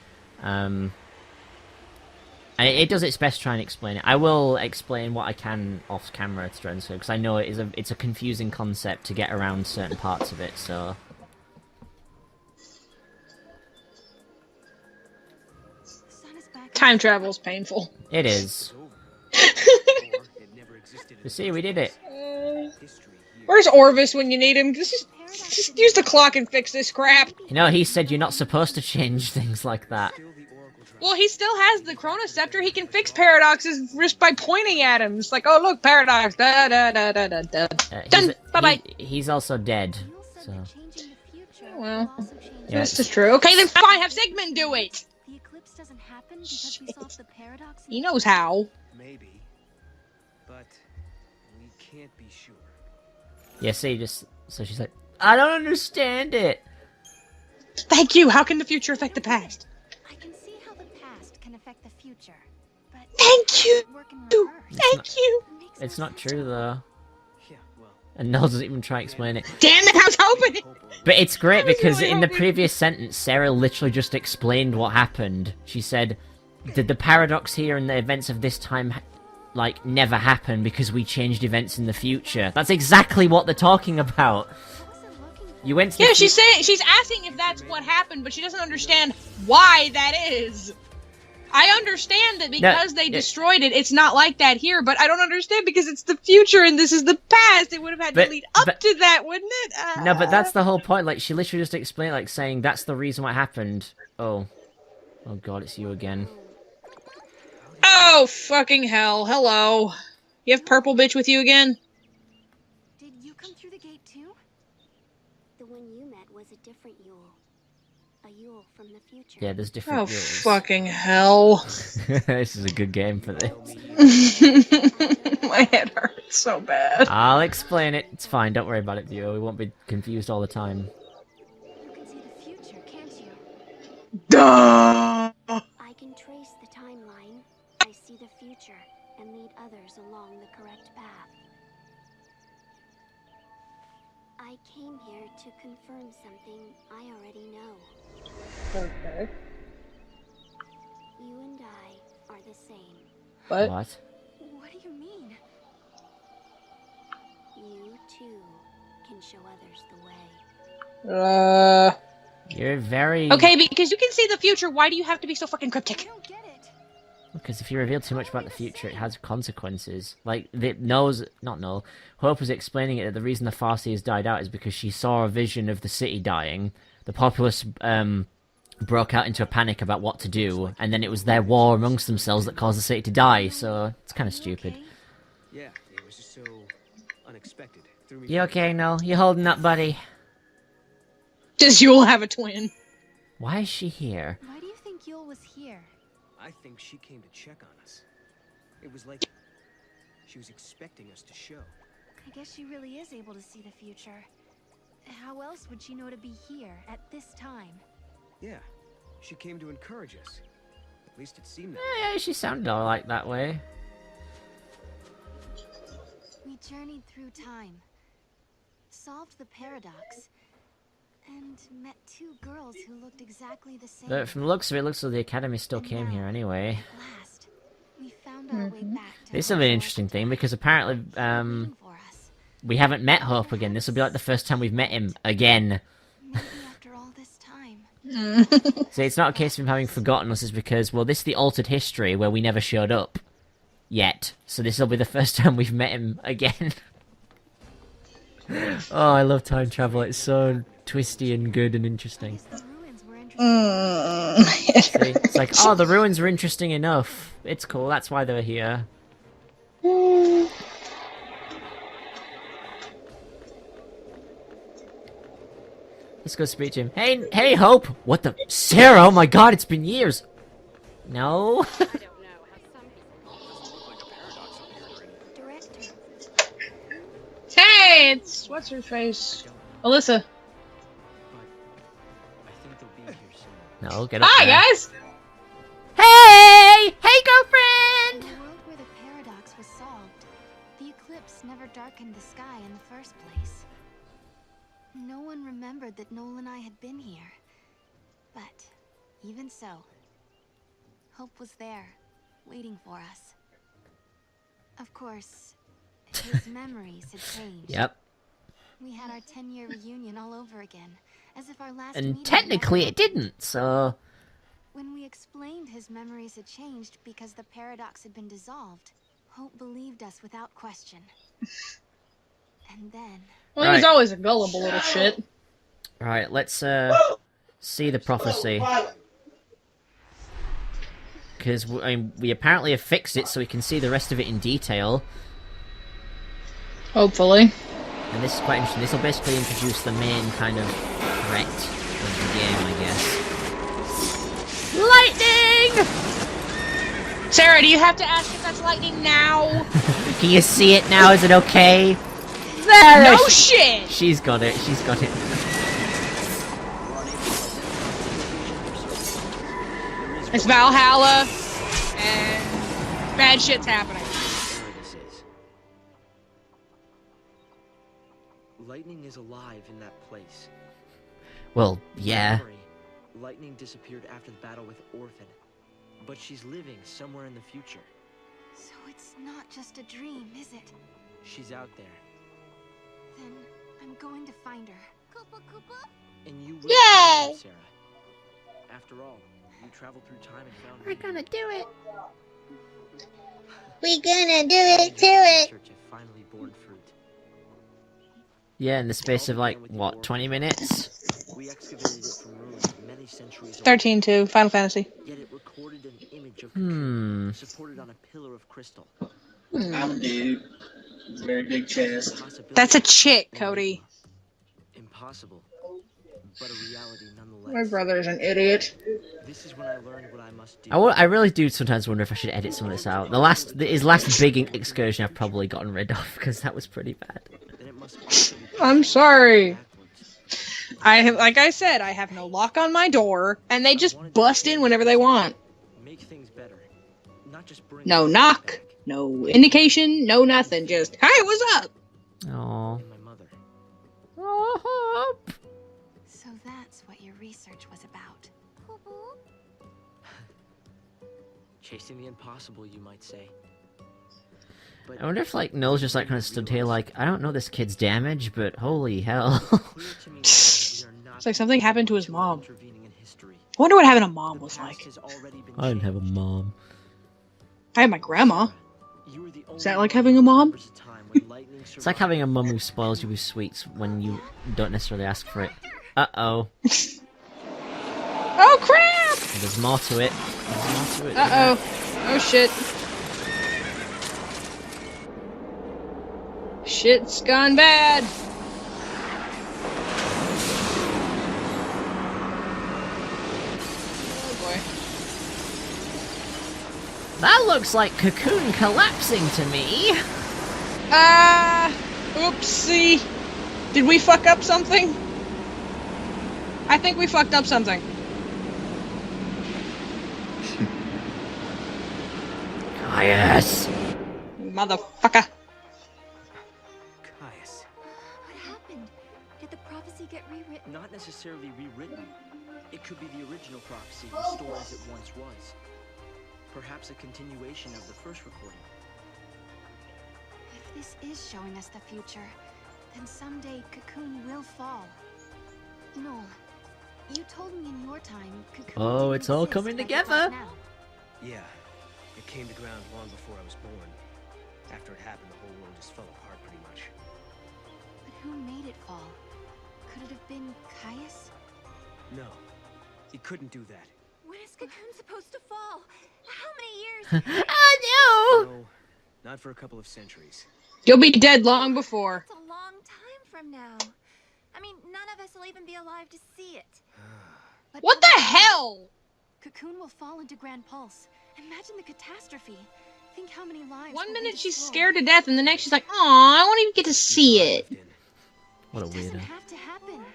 And it does its best to try and explain it. I will explain what I can off camera to Dragonscale, because I know it's a confusing concept to get around certain parts of it, so... Time travel's painful. It is. You see, we did it. Where's Orvis when you need him? Just use the clock and fix this crap. You know, he said you're not supposed to change things like that. Well, he still has the Chronoscepter. He can fix paradoxes just by pointing at him. It's like, oh, look, paradox. Da da da da da da. Done. Bye-bye. He's also dead, so... Well, Yeah, this is true. Okay, then fine, have Sigmund do it. The eclipse doesn't happen because we solved the paradox. He knows how. Maybe. But we can't be sure. Yeah, see, so she's like, I don't understand it. Thank you. How can the future affect the past? I can see how the past can affect the future, but Thank you. work in reverse. Thank you. It's not true, though. Yeah, well. And Noel doesn't even try to explain it. Damn it, I was hoping. But it's great was because really in the hoping. previous sentence, Sarah literally just explained what happened. She said, did the paradox here and the events of this time, like, never happen because we changed events in the future? That's exactly what they're talking about. You went to the she's asking if that's what happened, but she doesn't understand why that is. I understand that because they destroyed it, it's not like that here, but I don't understand because it's the future and this is the past. It would have had to lead up to that, wouldn't it? No, but that's the whole point. Like, she literally just explained, like, saying that's the reason what happened. Oh god, it's you again. Oh, fucking hell. Hello. You have purple bitch with you again? Did you come through the gate too? The one you met was a different Yule. A Yule from the future. Yeah, there's different Yules. Yules. Fucking hell. This is a good game for this. My head hurts so bad. I'll explain it. It's fine, don't worry about it, viewer. We won't be confused all the time. You can see the future, can't you? Duh! I can trace the timeline. I see the future and lead others along the correct path. I came here to confirm something I already know. Okay. You and I are the same. What? What do you mean? You too can show others the way. You're very... Okay, because you can see the future, why do you have to be so fucking cryptic? I don't get it. Because if you reveal too much about the future, it has consequences. Like, Hope was explaining it that the reason the Farseers died out is because she saw a vision of the city dying. The populace broke out into a panic about what to do, and then it was their war amongst themselves that caused the city to die, so it's kind of stupid. Okay. Yeah, it was just so unexpected. You okay, Noel? You holding up, buddy? Does Yule have a twin? Why is she here? Why do you think Yule was here? I think she came to check on us. It was like she was expecting us to show. I guess she really is able to see the future. How else would she know to be here at this time? Yeah, she came to encourage us. At least it seemed that. Yeah, she sounded alright that way. We journeyed through time, solved the paradox, and met two girls who looked exactly the same. But from the looks of it, it looks like the Academy still came here anyway. At last, we found our way back to This will be an interesting thing, because apparently, we haven't met Hope again. This will be like the first time we've met him again. Maybe after all this time. So it's not a case of him having forgotten us, it's because, well, this is the altered history where we never showed up. Yet. So this will be the first time we've met him again. Oh, I love time travel. It's so twisty and good and interesting. See, it's like, oh, the ruins were interesting enough. It's cool, that's why they were here. Let's go speak to him. Hey, Hope! What the... Sarah, oh my god, it's been years! No? Hey, it's what's her face? Alyssa. I think they'll be here soon. No, get up Hi, there. guys! Hey! Hey, girlfriend! In the world where the paradox was solved, the eclipse never darkened the sky in the first place. No one remembered that Noel and I had been here. But, even so, Hope was there, waiting for us. Of course, his memories had changed. Yep. We had our 10-year reunion all over again, as if our last And meeting technically never it didn't, so... When we explained his memories had changed because the paradox had been dissolved, Hope believed us without question. And then... Well, he was always a gullible little shit. Alright, let's, see the prophecy. Because, we apparently have fixed it so we can see the rest of it in detail. Hopefully. And this is quite interesting. This will basically introduce the main kind of threat of the game, I guess. Lightning! Sarah, do you have to ask if that's lightning now? Can you see it now? Is it okay? No shit! She's got it. She's got it. It's Valhalla, and bad shit's happening. Lightning is alive in that place. Well, yeah. Lightning disappeared after the battle with Orphan, but she's living somewhere in the future. So it's not just a dream, is it? She's out there. Then I'm going to find her. Koopa Koopa? And you will Yay! find her, Sarah. After all, you traveled through time and found We're gonna do it. We gonna do it to it. research have finally borne fruit. Yeah, in the space of like, what, 20 minutes? We excavated it from ruins many centuries old. 13-2, Final Fantasy. Yet it recorded an image of Hmm. Cocoon supported on a pillar of crystal. I'm a dude. Very big chest. That's a chick, Cody. Impossible, but a reality nonetheless. My brother's an idiot. This is when I learned what I must do. I really do sometimes wonder if I should edit some of this out. His last big excursion I've probably gotten rid of, because that was pretty bad. Then it must also be I'm sorry. Like I said, I have no lock on my door, and they just bust in whenever they want. make things better, not just bring No it knock, back. no indication, no nothing. Just, hey, what's up? Aww. And my mother. So that's what your research was about. Chasing the impossible, you might say. But I wonder if, like, Noel's just, like, kind of stood here like, I don't know this kid's damage, but holy hell. clear to me now that we are not It's like something happened to his mom. intervening in history. I wonder what having a mom The was past like. has already been I didn't have a changed. mom. I had my grandma. You were the Is that only like one having a who mom? remembers a time when lightning It's like survived. having a mum who spoils you with sweets when you don't necessarily ask for it. Uh-oh. Oh crap! There's more to it. There's more to it. Uh oh. Oh shit. Shit's gone bad. Oh boy. That looks like Cocoon collapsing to me. Oopsie. Did we fuck up something? I think we fucked up something. Ah, yes. Motherfucker. Caius. What happened? Did the prophecy get rewritten? Not necessarily rewritten. It could be the original prophecy restored as it once was. Perhaps a continuation of the first recording. If this is showing us the future, then someday Cocoon will fall. Noel, you told me in your time Cocoon Oh, didn't it's all exist coming like it together. does now. Yeah, it came to ground long before I was born. After it happened, the whole world just fell apart pretty much. But who made it fall? Could it have been Caius? No, he couldn't do that. When is Cocoon supposed to fall? How many years? Oh, no! No, not for a couple of centuries. You'll be dead long before. It's a long time from now. I mean, none of us will even be alive to see it. But What the hell? Cocoon will fall into Grand Pulse. Imagine the catastrophe. Think how many lives. One will be minute she's destroyed. scared to death, and the next she's like, "Aw, I won't even get to see it." What a It doesn't weirdo. have to happen.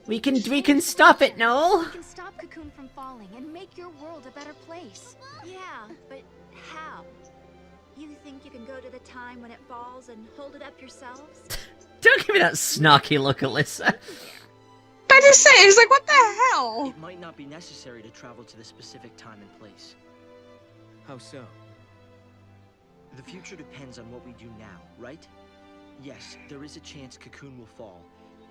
We can stop it, Noel. We can stop Cocoon from falling and make your world a better place. Yeah, but how? You think you can go to the time when it falls and hold it up yourselves? Don't give me that snarky look, Alyssa. I just say, it's like, what the hell? It might not be necessary to travel to the specific time and place. How so? The future depends on what we do now, right? Yes, there is a chance Cocoon will fall,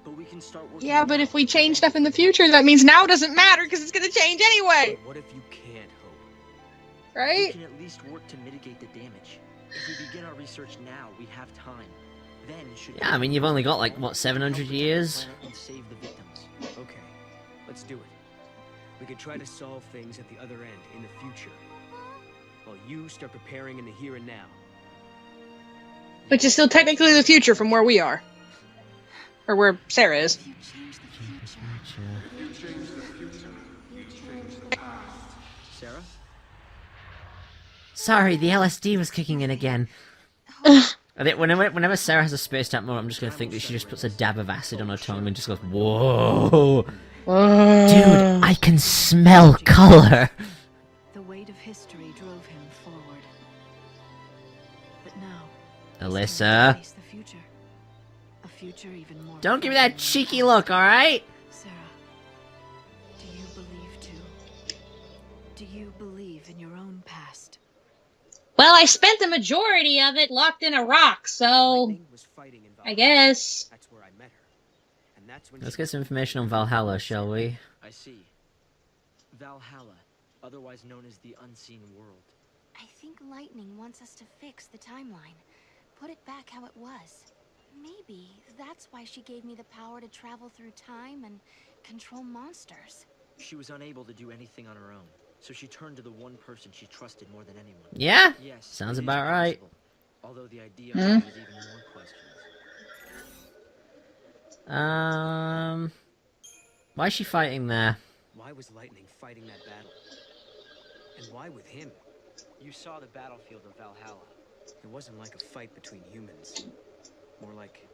but we can start working. Yeah, but now if we to change prevent stuff in the it from future, that means now doesn't matter because it's gonna change anyway, But what if you can't hope? We right? can at least work to mitigate the damage. If we begin our research now, we have time. Then should Yeah, I mean, you've only got, like, what, 700 years? And save the victims. Okay, let's do it. We can try to solve things at the other end, in the future. While you start preparing in the here and now. Which is still technically the future from where we are. Or where Sarah is. If you change the future, Sarah? Sorry, the LSD was kicking in again. I think whenever Sarah has a spaced out moment, I'm just gonna think that she just puts a dab of acid on her tongue and just goes, whoa. Dude, I can smell color. The weight of history drove him forward. But now, Alyssa, face the future. A future even more. don't give me that cheeky look, alright? Sarah, do you believe too? Do you believe in your own past? Well, I spent the majority of it locked in a rock, so I guess. That's where I met her. And that's when Let's get some information on Valhalla, shall we? I see. Valhalla, otherwise known as the Unseen World. I think Lightning wants us to fix the timeline. Put it back how it was. Maybe that's why she gave me the power to travel through time and control monsters. She was unable to do anything on her own, so she turned to the one person she trusted more than anyone. Yeah? Yes, Sounds it is about right. possible, although the idea raises even more questions. Why is she fighting there? Why was Lightning fighting that battle? And why with him? You saw the battlefield of Valhalla. It wasn't like a fight between humans. More like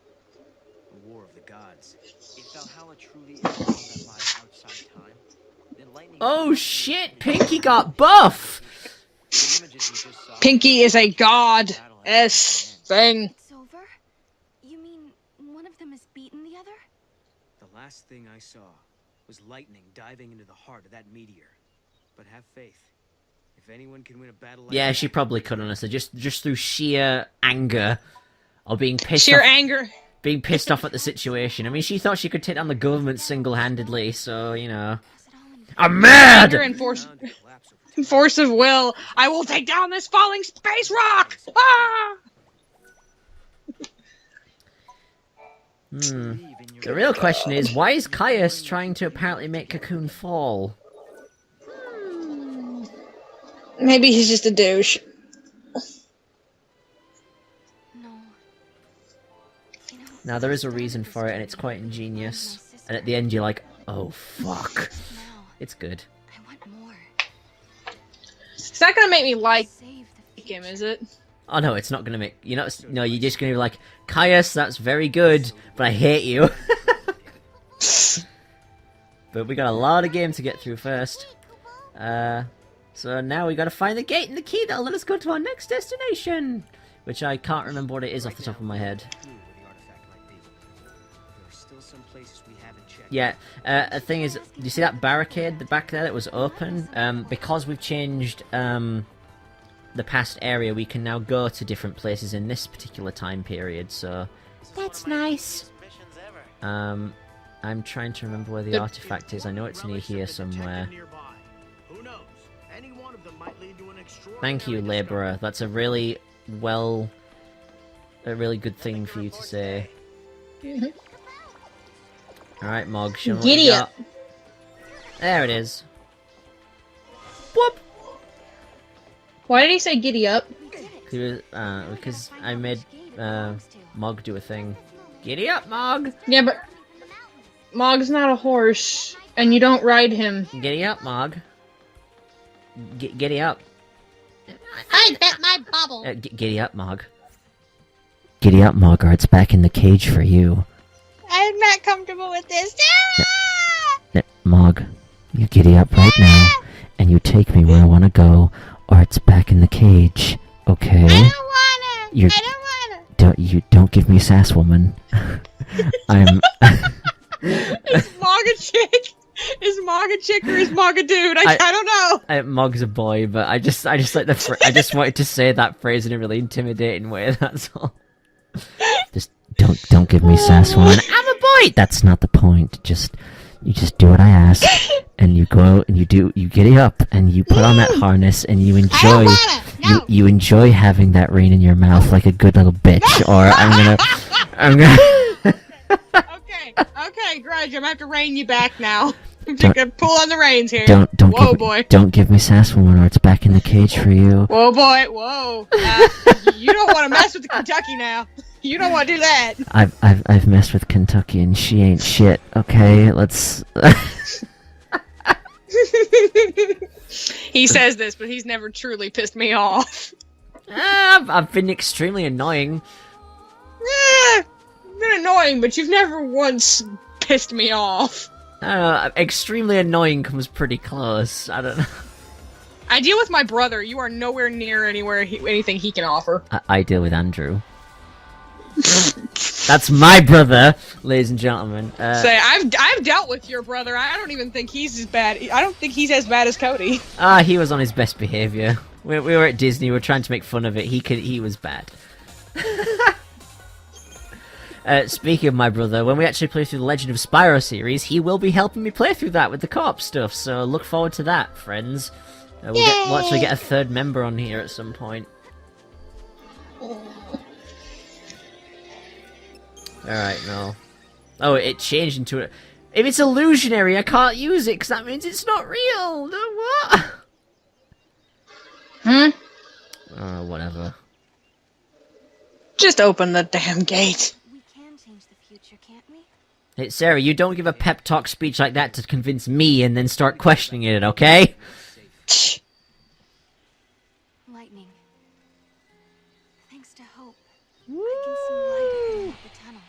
a war of the gods. If Valhalla truly is a world that lies outside time, then Lightning... Oh shit! Pinky got buff! The images we just saw... Pinky is a god-s thing. It's over? You mean one of them has beaten the other? The last thing I saw was Lightning diving into the heart of that meteor. But have faith. If anyone can win a battle like Yeah, that, she probably could, honestly. Just through sheer anger. Or being pissed Sheer off. anger. Being pissed off at the situation. I mean, she thought she could take down the government single-handedly, so, you know. I'm mad! Anger and force of will. I will take down this falling space rock! Ah! The real question is, why is Caius trying to apparently make Cocoon fall? Maybe he's just a douche. Now, there is a reason for it, and it's quite ingenious. And at the end, you're like, oh, fuck. It's good. It's not gonna make me like him, is it? Oh, no, it's not gonna make... You're just gonna be like, Caius, that's very good, but I hate you. But we got a lot of game to get through first. So now we gotta find the gate and the key that'll let us go to our next destination! Which I can't remember what it is off the top of my head. Yeah, the thing is, do you see that barricade back there that was open? Because we've changed the past area, we can now go to different places in this particular time period, so... That's nice! I'm trying to remember where the artifact is. I know it's near here somewhere. Thank you, Labourer. That's a really good thing for you to say. Alright, Mog, show me what you got. There it is. Whoop! Why did he say giddy up? Because I made Mog do a thing. Giddy up, Mog! Yeah, but Mog's not a horse, and you don't ride him. Giddy up, Mog. Giddy up. I bet my bubble! Giddy up, Mog. Giddy up, Mog, or it's back in the cage for you. I'm not comfortable with this. Mog, you giddy up right now, and you take me where I want to go, or it's back in the cage, okay? I don't wanna! Don't give me sass, woman. I'm... Is Mog a chick? Is Mog a chick or is Mog a dude? I don't know! Mog's a boy, but I just like the I just wanted to say that phrase in a really intimidating way, that's all. Just don't give me sass, woman. I'm a boy! That's not the point. You just do what I ask, and you go out and you giddy up, and you put on that harness, and you enjoy... You enjoy having that rain in your mouth like a good little bitch, or I'm gonna... Okay, Grudge, I'm gonna have to rein you back now. I'm just gonna pull on the reins here. Don't give me sass, woman, or it's back in the cage for you. Whoa, boy, whoa. You don't want to mess with the Kentucky now. You don't want to do that. I've messed with Kentucky, and she ain't shit. Okay, let's. He says this, but he's never truly pissed me off. I've been extremely annoying. Been annoying, but you've never once pissed me off. I don't know, extremely annoying comes pretty close. I don't know. I deal with my brother. You are nowhere near anything he can offer. I deal with Andrew. That's my brother, ladies and gentlemen. Say, I've dealt with your brother. I don't even think he's as bad. I don't think he's as bad as Cody. He was on his best behavior. We were at Disney. We were trying to make fun of it. He was bad. Speaking of my brother, when we actually play through the Legend of Spyro series, he will be helping me play through that with the co-op stuff. So look forward to that, friends. We'll actually get a third member on here at some point. Alright, no. Oh, it changed into it. If it's illusionary, I can't use it, because that means it's not real! No, what? Oh, whatever. Just open the damn gate. We can change the future, can't we? Hey, Sarah, you don't give a pep talk speech like that to convince me and then start questioning it, okay? Lightning. Thanks to Hope, I can see light at the end of the tunnel.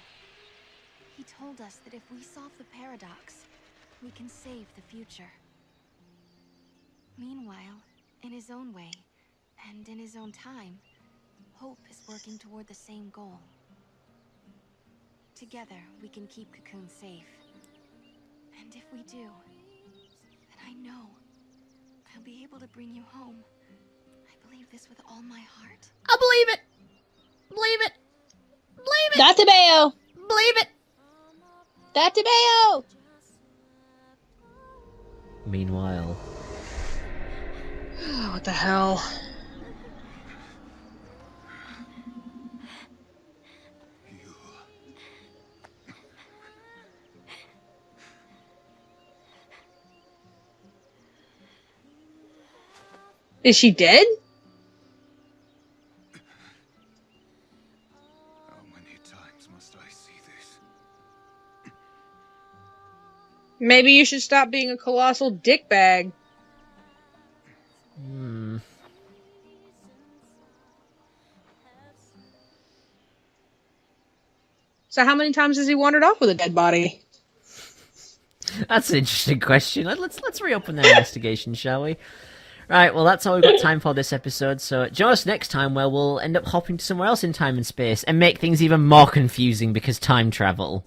He told us that if we solve the paradox, we can save the future. Meanwhile, in his own way, and in his own time, Hope is working toward the same goal. Together, we can keep Cocoon safe. And if we do, then I know I'll be able to bring you home. I believe this with all my heart. I believe it! Believe it! Believe it! Dr. Bayo! Believe it! Dr. Bayo! Meanwhile... What the hell? Is she dead? How many times must I see this? Maybe you should stop being a colossal dickbag. So how many times has he wandered off with a dead body? That's an interesting question. Let's reopen the investigation, shall we? Right, well, that's all we've got time for this episode, so join us next time where we'll end up hopping to somewhere else in time and space and make things even more confusing because time travel.